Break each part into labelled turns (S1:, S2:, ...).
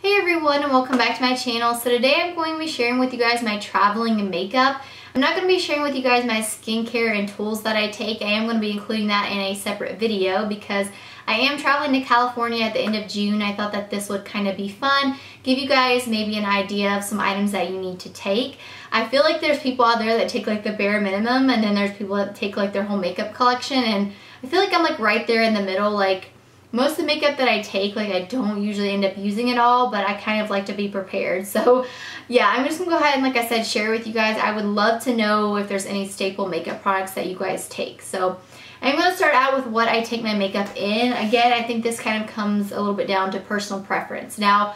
S1: Hey everyone, and welcome back to my channel. So today I'm going to be sharing with you guys my traveling makeup. I'm not going to be sharing with you guys my skincare and tools that I take. I am going to be including that in a separate video because I am traveling to California at the end of June. I thought that this would kind of be fun, give you guys maybe an idea of some items that you need to take. I feel like there's people out there that take like the bare minimum, and then there's people that take like their whole makeup collection, and I feel like I'm like right there in the middle. Like most of the makeup that I take, like I don't usually end up using it all, but I kind of like to be prepared. So yeah, I'm just gonna go ahead and, like I said, share with you guys. I would love to know if there's any staple makeup products that you guys take. So I'm gonna start out with what I take my makeup in. Again, I think this kind of comes a little bit down to personal preference. Now,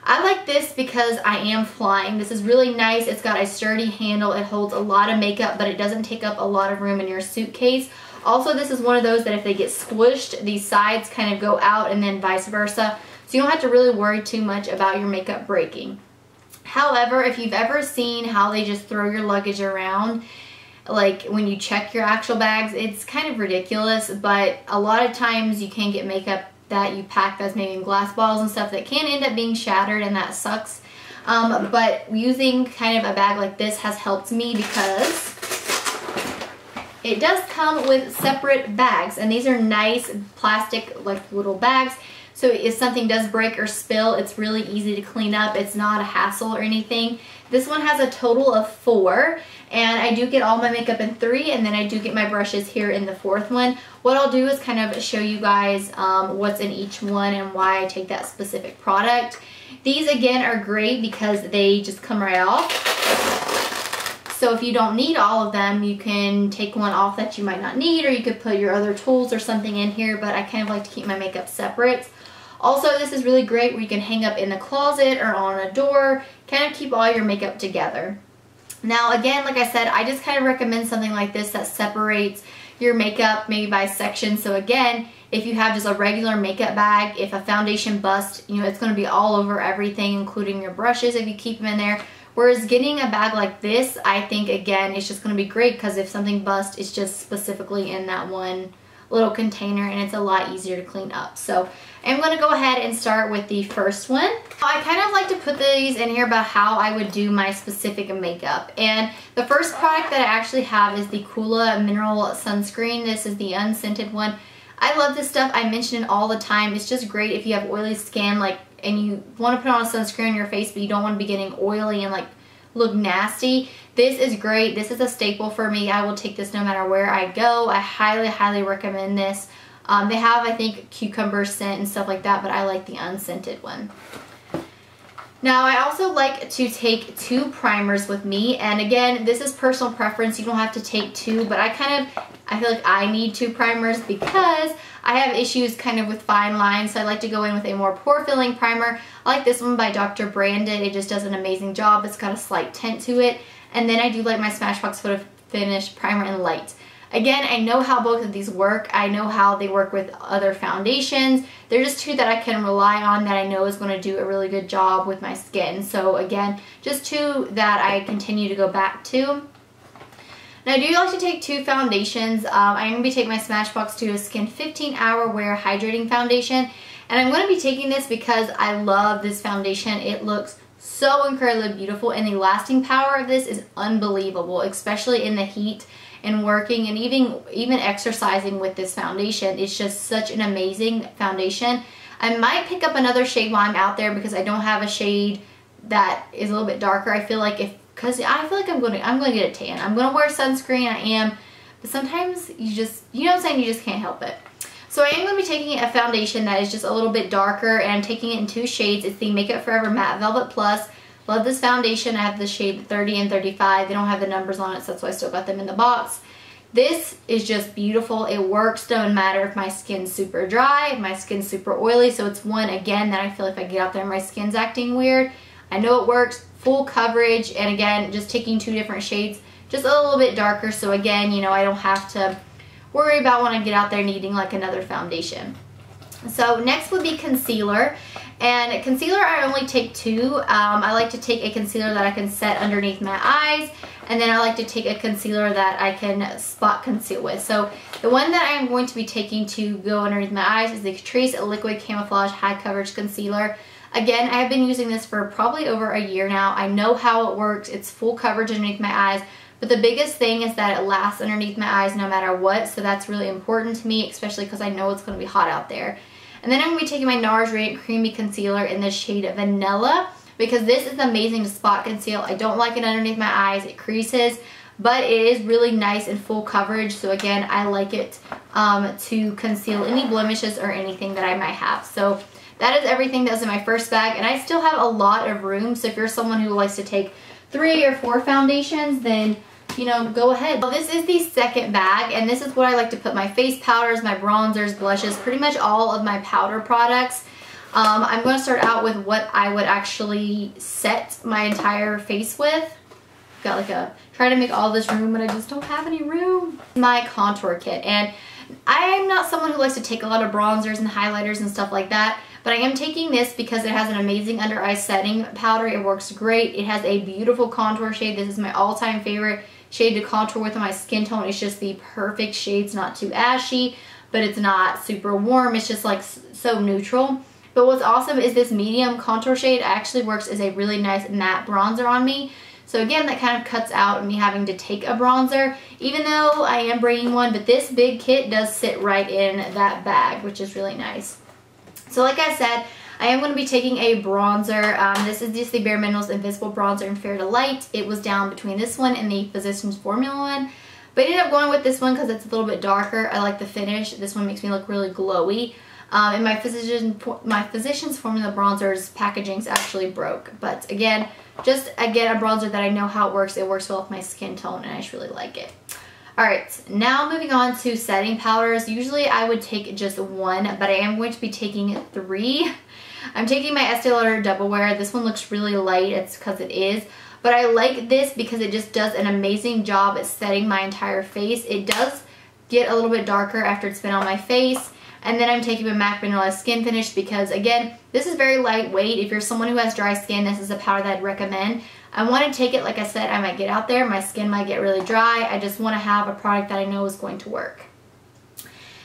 S1: I like this because I am flying. This is really nice. It's got a sturdy handle. It holds a lot of makeup, but it doesn't take up a lot of room in your suitcase. Also, this is one of those that if they get squished, these sides kind of go out, and then vice versa. So you don't have to really worry too much about your makeup breaking. However, if you've ever seen how they just throw your luggage around, like when you check your actual bags, it's kind of ridiculous, but a lot of times you can get makeup that you pack that's maybe in glass bottles and stuff that can end up being shattered, and that sucks. But using kind of a bag like this has helped me because it does come with separate bags, and these are nice plastic like little bags. So if something does break or spill, it's really easy to clean up. It's not a hassle or anything. This one has a total of 4, and I do get all my makeup in 3, and then I do get my brushes here in the 4th one. What I'll do is kind of show you guys what's in each one and why I take that specific product. These again are great because they just come right off. So if you don't need all of them, you can take one off that you might not need, or you could put your other tools or something in here, but I kind of like to keep my makeup separate. Also, this is really great where you can hang up in the closet or on a door, kind of keep all your makeup together. Now again, like I said, I just kind of recommend something like this that separates your makeup maybe by section. So again, if you have just a regular makeup bag, if a foundation busts, you know, it's going to be all over everything, including your brushes if you keep them in there. Whereas getting a bag like this, I think, again, it's just going to be great because if something busts, it's just specifically in that one little container, and it's a lot easier to clean up. So I'm going to go ahead and start with the first one. I kind of like to put these in here about how I would do my specific makeup. And the first product that I actually have is the Coola Mineral Sunscreen. This is the unscented one. I love this stuff. I mention it all the time. It's just great if you have oily skin, like, and you want to put on a sunscreen on your face, but you don't want to be getting oily and like look nasty. This is great. This is a staple for me. I will take this no matter where I go. I highly recommend this. They have, I think, cucumber scent and stuff like that, but I like the unscented one. Now, I also like to take 2 primers with me, and again, this is personal preference. You don't have to take 2, but I feel like I need 2 primers because I have issues kind of with fine lines, so I like to go in with a more pore-filling primer. I like this one by Dr. Branded. It just does an amazing job. It's got a slight tint to it. And then I do like my Smashbox Photo Finish Primer in Light. Again, I know how both of these work. I know how they work with other foundations. They're just 2 that I can rely on that I know is going to do a really good job with my skin. So again, just 2 that I continue to go back to. Now, I do like to take 2 foundations. I'm going to be taking my Smashbox Studio Skin 15 Hour Wear Hydrating Foundation. And I'm going to be taking this because I love this foundation. It looks so incredibly beautiful, and the lasting power of this is unbelievable, especially in the heat and working and even exercising with this foundation. It's just such an amazing foundation. I might pick up another shade while I'm out there because I don't have a shade that is a little bit darker. I feel like because I feel like I'm going to get a tan. I'm going to wear sunscreen, I am, but sometimes you just, you know what I'm saying, you just can't help it. So I am going to be taking a foundation that is just a little bit darker, and I'm taking it in 2 shades. It's the Makeup Forever Matte Velvet Plus. Love this foundation. I have the shade 30 and 35. They don't have the numbers on it, so that's why I still got them in the box. This is just beautiful. It works no matter if my skin's super dry, if my skin's super oily. So it's one, again, that I feel if I get out there and my skin's acting weird, I know it works. Full coverage, and again, just taking 2 different shades, just a little bit darker. So again, you know, I don't have to worry about when I get out there needing like another foundation. So next would be concealer, and concealer I only take 2. I like to take a concealer that I can set underneath my eyes, and then I like to take a concealer that I can spot conceal with. So the one that I am going to be taking to go underneath my eyes is the Catrice Liquid Camouflage High Coverage Concealer. Again, I've been using this for probably over a year now. I know how it works. It's full coverage underneath my eyes. But the biggest thing is that it lasts underneath my eyes no matter what. So that's really important to me, especially because I know it's going to be hot out there. And then I'm going to be taking my NARS Radiant Creamy Concealer in the shade Vanilla, because this is amazing to spot conceal. I don't like it underneath my eyes. It creases, but it is really nice and full coverage. So again, I like it to conceal any blemishes or anything that I might have. So that is everything that was in my first bag, and I still have a lot of room. So if you're someone who likes to take 3 or 4 foundations, then you know, go ahead. Well, this is the second bag, and this is what I like to put my face powders, my bronzers, blushes, pretty much all of my powder products. I'm going to start out with what I would actually set my entire face with. Got like a, try to make all this room, but I just don't have any room. My contour kit, and I'm not someone who likes to take a lot of bronzers and highlighters and stuff like that, but I am taking this because it has an amazing under eye setting powder. It works great. It has a beautiful contour shade. This is my all-time favorite shade to contour with on my skin tone. It's just the perfect shade. It's not too ashy, but it's not super warm. It's just like so neutral. But what's awesome is this medium contour shade actually works as a really nice matte bronzer on me. So again, that kind of cuts out me having to take a bronzer, even though I am bringing one, but this big kit does sit right in that bag, which is really nice. So like I said, I am going to be taking a bronzer. This is just the Bare Minerals Invisible Bronzer in Fair to Light. It was down between this one and the Physicians Formula one. But I ended up going with this one because it's a little bit darker. I like the finish. This one makes me look really glowy. And my Physicians Formula bronzer's packaging's actually broke. But again, just a bronzer that I know how it works. It works well with my skin tone, and I just really like it. Alright, now moving on to setting powders. Usually I would take just one, but I am going to be taking 3. I'm taking my Estee Lauder Double Wear. This one looks really light. It's because it is. But I like this because it just does an amazing job at setting my entire face. It does get a little bit darker after it's been on my face. And then I'm taking my MAC Mineralized Skin Finish because, again, this is very lightweight. If you're someone who has dry skin, this is a powder that I'd recommend. I want to take it, like I said, I might get out there. My skin might get really dry. I just want to have a product that I know is going to work.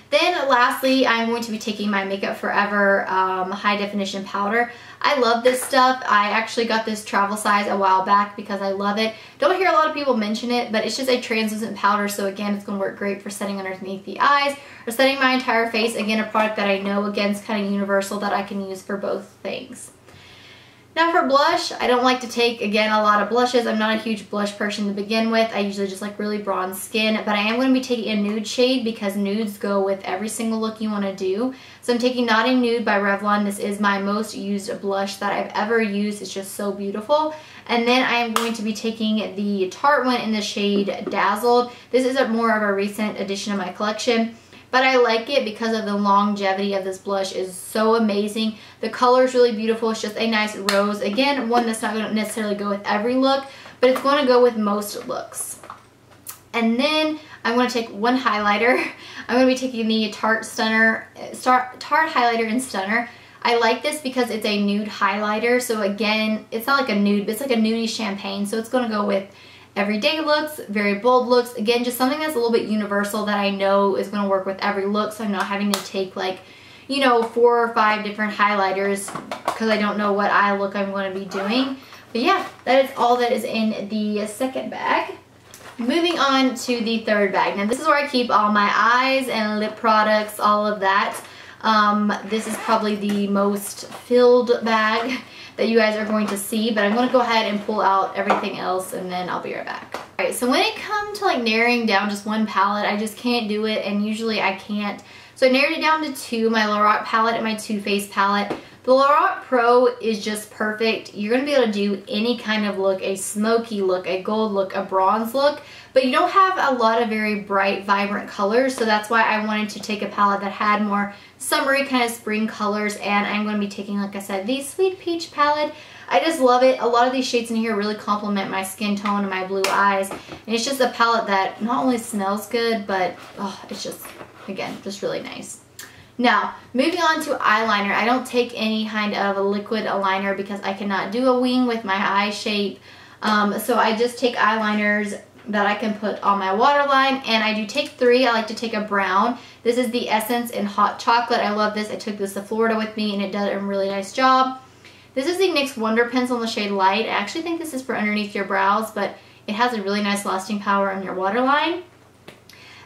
S1: Then lastly, I'm going to be taking my Makeup Forever High Definition Powder. I love this stuff. I actually got this travel size a while back because I love it. Don't hear a lot of people mention it, but it's just a translucent powder, so again, it's going to work great for setting underneath the eyes or setting my entire face. Again, a product that I know, again, is kind of universal that I can use for both things. Now for blush, I don't like to take, again, a lot of blushes. I'm not a huge blush person to begin with. I usually just like really bronze skin, but I am going to be taking a nude shade because nudes go with every single look you want to do. So I'm taking Naughty Nude by Revlon. This is my most used blush that I've ever used. It's just so beautiful. And then I am going to be taking the Tarte one in the shade Dazzled. This is more of a recent addition to my collection. But I like it because of the longevity of this blush is so amazing. The color is really beautiful. It's just a nice rose. Again, one that's not going to necessarily go with every look, but it's going to go with most looks. And then I'm going to take one highlighter. I'm going to be taking the Tarte Highlighter in Stunner. I like this because it's a nude highlighter. So again, it's not like a nude, but it's like a nudie champagne. So it's going to go with everyday looks, very bold looks. Again, just something that's a little bit universal that I know is going to work with every look, so I'm not having to take like, you know, 4 or 5 different highlighters because I don't know what eye look I'm going to be doing. But yeah, that is all that is in the second bag. Moving on to the third bag. Now this is where I keep all my eyes and lip products, all of that. This is probably the most filled bag that you guys are going to see, but I'm going to go ahead and pull out everything else and then I'll be right back. Alright, so when it comes to like narrowing down just one palette, I just can't do it, and usually I can't. So I narrowed it down to 2, my Lorac palette and my Too Faced palette. The Lorac Pro is just perfect. You're going to be able to do any kind of look, a smoky look, a gold look, a bronze look, but you don't have a lot of very bright, vibrant colors, so that's why I wanted to take a palette that had more summery kind of spring colors, and I'm going to be taking, like I said, the Sweet Peach palette. I just love it. A lot of these shades in here really complement my skin tone and my blue eyes, and it's just a palette that not only smells good, but it's just, again, just really nice. Now, moving on to eyeliner. I don't take any kind of a liquid eyeliner because I cannot do a wing with my eye shape. So I just take eyeliners that I can put on my waterline, and I do take 3. I like to take a brown. This is the Essence in Hot Chocolate. I love this. I took this to Florida with me, and it does a really nice job. This is the NYX Wonder Pencil in the shade Light. I actually think this is for underneath your brows, but it has a really nice lasting power on your waterline.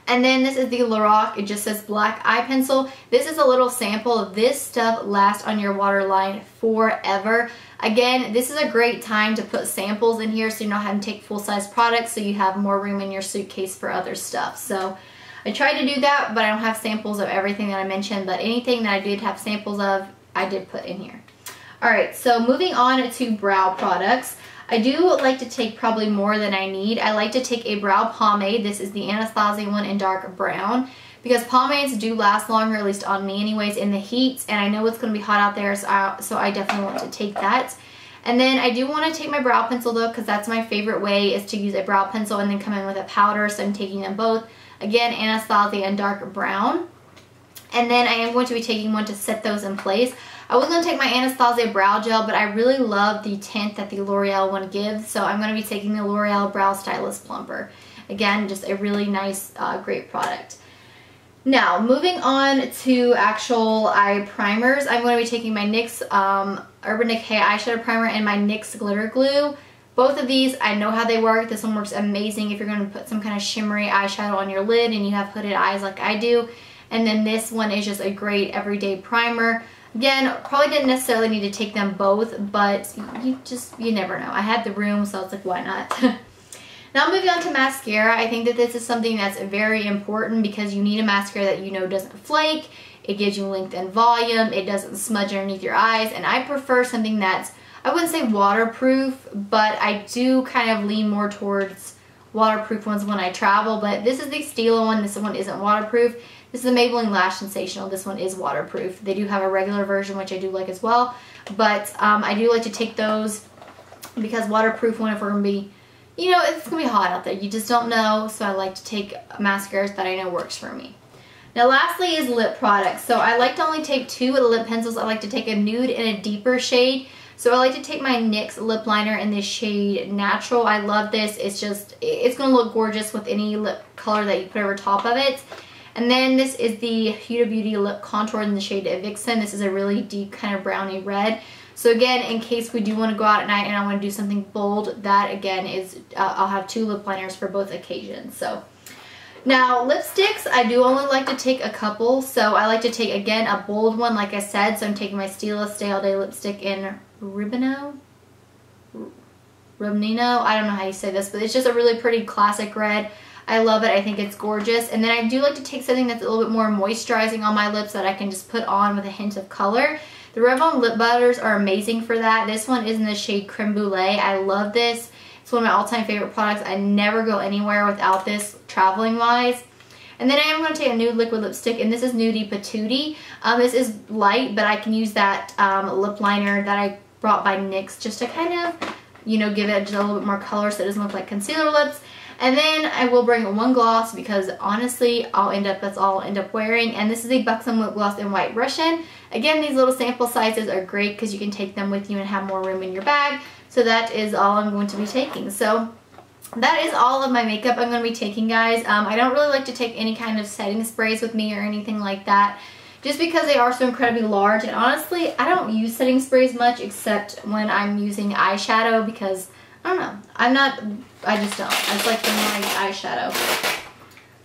S1: And then this is the Lorac, it just says Black Eye Pencil. This is a little sample. This stuff lasts on your waterline forever. Again, this is a great time to put samples in here so you're not having to take full-size products, so you have more room in your suitcase for other stuff. So I tried to do that, but I don't have samples of everything that I mentioned, but anything that I did have samples of, I did put in here. Alright, so moving on to brow products. I do like to take probably more than I need. I like to take a brow pomade. This is the Anastasia one in dark brown, because pomades do last longer, at least on me anyways, in the heat, and I know it's going to be hot out there, so I definitely want to take that. And then I do want to take my brow pencil though, because that's my favorite way, is to use a brow pencil and then come in with a powder, so I'm taking them both. Again, Anastasia in dark brown. And then I am going to be taking one to set those in place. I was going to take my Anastasia brow gel, but I really love the tint that the L'Oreal one gives, so I'm going to be taking the L'Oreal Brow Stylist Plumper. Again, just a really nice, great product. Now, moving on to actual eye primers, I'm going to be taking my NYX Urban Decay Eyeshadow Primer and my NYX Glitter Glue. Both of these, I know how they work. This one works amazing if you're going to put some kind of shimmery eyeshadow on your lid and you have hooded eyes like I do. And then this one is just a great everyday primer. Again, probably didn't necessarily need to take them both, but you never know. I had the room, so I was like, why not? Now moving on to mascara, I think that this is something that's very important because you need a mascara that you know doesn't flake, it gives you length and volume, it doesn't smudge underneath your eyes, and I prefer something that's, I wouldn't say waterproof, but I do kind of lean more towards waterproof ones when I travel, but this is the Stila one, this one isn't waterproof. This is the Maybelline Lash Sensational. This one is waterproof. They do have a regular version, which I do like as well. But I do like to take those because waterproof one, if we're going to be, you know, it's going to be hot out there. You just don't know. So I like to take mascaras that I know works for me. Now lastly is lip products. So I like to only take two of the lip pencils. I like to take a nude and a deeper shade. So I like to take my NYX lip liner in this shade Natural. I love this. It's going to look gorgeous with any lip color that you put over top of it. And then this is the Huda Beauty Lip Contour in the shade Vixen. This is a really deep kind of brownie red. So again, in case we do want to go out at night and I want to do something bold, that again is, I'll have two lip liners for both occasions. So now lipsticks, I do only like to take a couple. So I like to take, again, a bold one like I said. So I'm taking my Stila Stay All Day lipstick in Rubino. I don't know how you say this, but it's just a really pretty classic red. I love it. I think it's gorgeous. And then I do like to take something that's a little bit more moisturizing on my lips that I can just put on with a hint of color. The Revlon lip butters are amazing for that. This one is in the shade Creme Brulee. I love this. It's one of my all-time favorite products. I never go anywhere without this traveling wise. And then I am going to take a nude liquid lipstick, and this is Nudie Patootie. This is light, but I can use that lip liner that I brought by NYX just to kind of, you know, give it just a little bit more color so it doesn't look like concealer lips. And then I will bring one gloss because honestly, that's all I'll end up wearing. And this is a Buxom Lip Gloss in White Russian. Again, these little sample sizes are great because you can take them with you and have more room in your bag. So that is all I'm going to be taking. So that is all of my makeup I'm going to be taking, guys. I don't really like to take any kind of setting sprays with me or anything like that, just because they are so incredibly large. And honestly, I don't use setting sprays much except when I'm using eyeshadow because, I don't know, I just don't. I just like the my eyeshadow.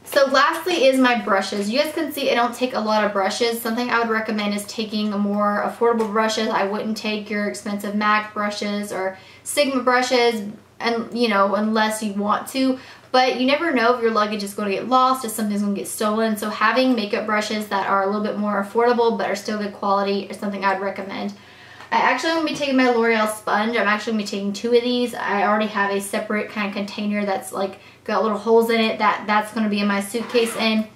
S1: So lastly is my brushes. You guys can see I don't take a lot of brushes. Something I would recommend is taking more affordable brushes. I wouldn't take your expensive MAC brushes or Sigma brushes, and you know, unless you want to. But you never know if your luggage is going to get lost, if something's going to get stolen. So having makeup brushes that are a little bit more affordable but are still good quality is something I'd recommend. I actually am going to be taking my L'Oreal sponge. I'm actually going to be taking two of these. I already have a separate kind of container that's like got little holes in it that's going to be in my suitcase in.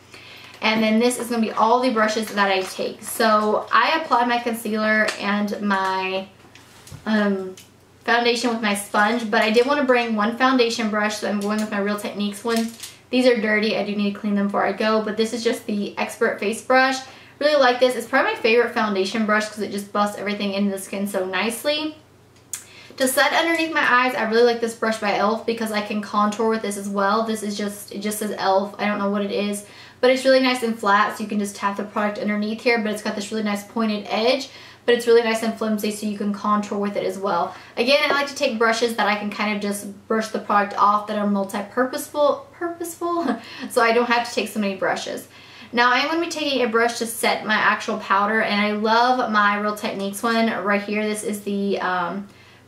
S1: And then this is going to be all the brushes that I take. So I apply my concealer and my foundation with my sponge, but I did want to bring one foundation brush, so I'm going with my Real Techniques one. These are dirty. I do need to clean them before I go, but this is just the Expert Face Brush. Really like this. It's probably my favorite foundation brush because it just busts everything into the skin so nicely. To set underneath my eyes, I really like this brush by e.l.f. because I can contour with this as well. This is just, it just says e.l.f. I don't know what it is, but it's really nice and flat, so you can just tap the product underneath here, but it's got this really nice pointed edge. but it's really nice and flimsy so you can contour with it as well. Again, I like to take brushes that I can kind of just brush the product off that are multi-purposeful, so I don't have to take so many brushes. Now I am going to be taking a brush to set my actual powder, and I love my Real Techniques one right here. This is the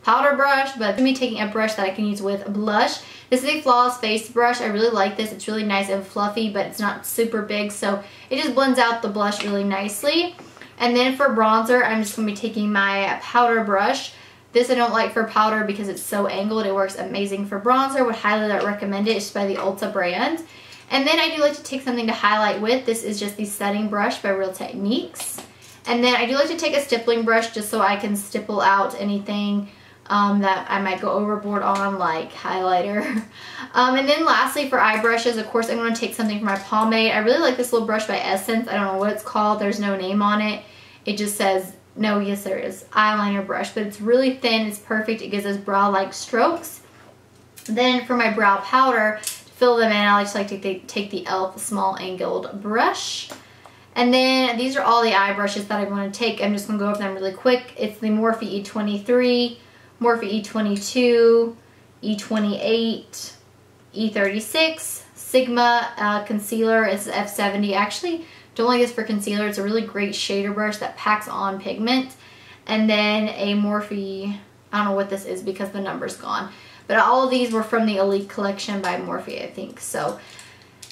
S1: powder brush, but I'm going to be taking a brush that I can use with blush. This is a Flawless Face brush. I really like this. It's really nice and fluffy, but it's not super big, so it just blends out the blush really nicely. And then for bronzer, I'm just going to be taking my powder brush. This I don't like for powder because it's so angled. It works amazing for bronzer. Would highly recommend it. It's by the Ulta brand. And then I do like to take something to highlight with. This is just the setting brush by Real Techniques. And then I do like to take a stippling brush just so I can stipple out anything that I might go overboard on, like highlighter. And then lastly, for eye brushes, of course, I'm going to take something for my pomade. I really like this little brush by Essence. I don't know what it's called. There's no name on it. It just says, no, yes there is, eyeliner brush. But it's really thin. It's perfect. It gives us brow-like strokes. Then for my brow powder, to fill them in, I just like to take the e.l.f. small angled brush. And then these are all the eye brushes that I'm going to take. I'm just going to go over them really quick. It's the Morphe E23, Morphe E22, E28, E36, Sigma concealer is F70. Actually, don't like this for concealer. It's a really great shader brush that packs on pigment. And then a Morphe, I don't know what this is because the number's gone. But all of these were from the Elite collection by Morphe, I think. So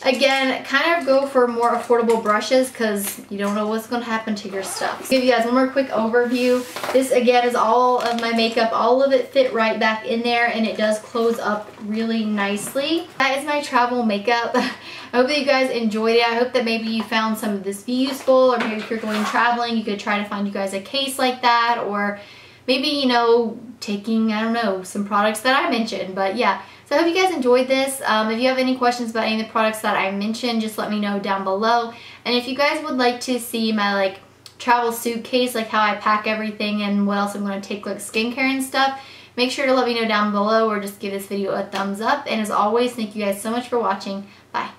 S1: again, kind of go for more affordable brushes because you don't know what's going to happen to your stuff. So give you guys one more quick overview. This again is all of my makeup. All of it fit right back in there, and it does close up really nicely. That is my travel makeup. I hope that you guys enjoyed it. I hope that maybe you found some of this useful, or maybe if you're going traveling, you could try to find you guys a case like that, or maybe, you know, taking, I don't know, some products that I mentioned. But yeah, so I hope you guys enjoyed this. If you have any questions about any of the products that I mentioned, just let me know down below. And if you guys would like to see my like travel suitcase, like how I pack everything and what else I'm going to take, like skincare and stuff, make sure to let me know down below or just give this video a thumbs up. And as always, thank you guys so much for watching. Bye.